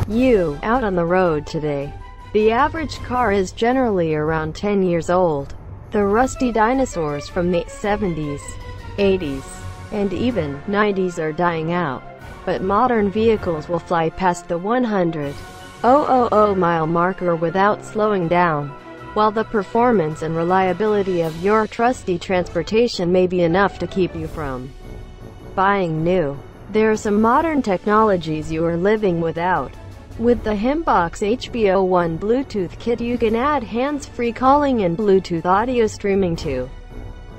You, out on the road today. The average car is generally around 10 years old. The rusty dinosaurs from the 70s, 80s, and even 90s are dying out. But modern vehicles will fly past the 100,000 mile marker without slowing down. While the performance and reliability of your trusty transportation may be enough to keep you from buying new, there are some modern technologies you are living without. With the Himbox HB01 Bluetooth kit, you can add hands-free calling and Bluetooth audio streaming to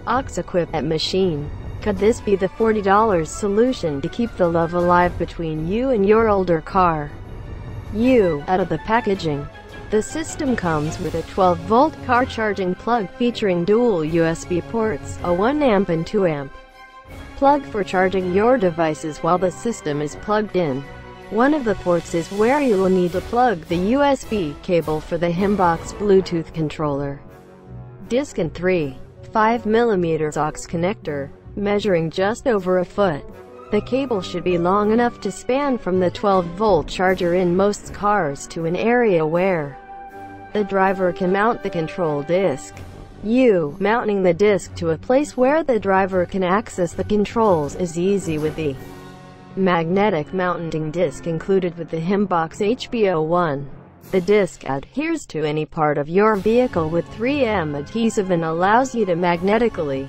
aux-equipped machine. Could this be the $40 solution to keep the love alive between you and your older car? Out of the packaging. The system comes with a 12-volt car charging plug featuring dual USB ports, a 1 amp and 2 amp plug for charging your devices while the system is plugged in. One of the ports is where you will need to plug the USB cable for the Himbox Bluetooth controller. Disc and 3.5mm aux connector, measuring just over a foot. The cable should be long enough to span from the 12-volt charger in most cars to an area where the driver can mount the control disc. Mounting the disc to a place where the driver can access the controls is easy with the magnetic mounting disc included with the Himbox HB01. The disc adheres to any part of your vehicle with 3M adhesive and allows you to magnetically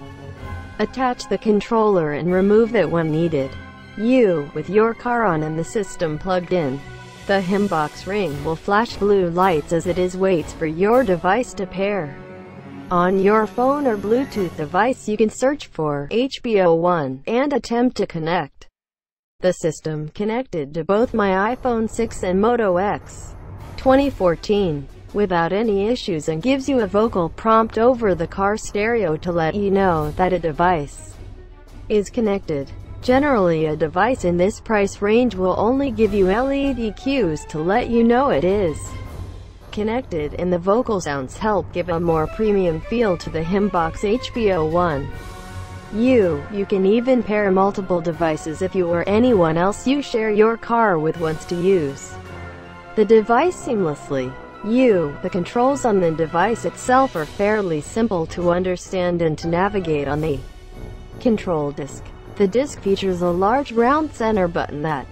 attach the controller and remove it when needed. With your car on and the system plugged in, the Himbox ring will flash blue lights as it waits for your device to pair. On your phone or Bluetooth device, you can search for HB01 and attempt to connect. The system connected to both my iPhone 6 and Moto X 2014 without any issues and gives you a vocal prompt over the car stereo to let you know that a device is connected. Generally, a device in this price range will only give you LED cues to let you know it is connected, and the vocal sounds help give a more premium feel to the Himbox HB01. You can even pair multiple devices if you or anyone else you share your car with wants to use the device seamlessly. The controls on the device itself are fairly simple to understand and to navigate on the control disc. The disc features a large round center button that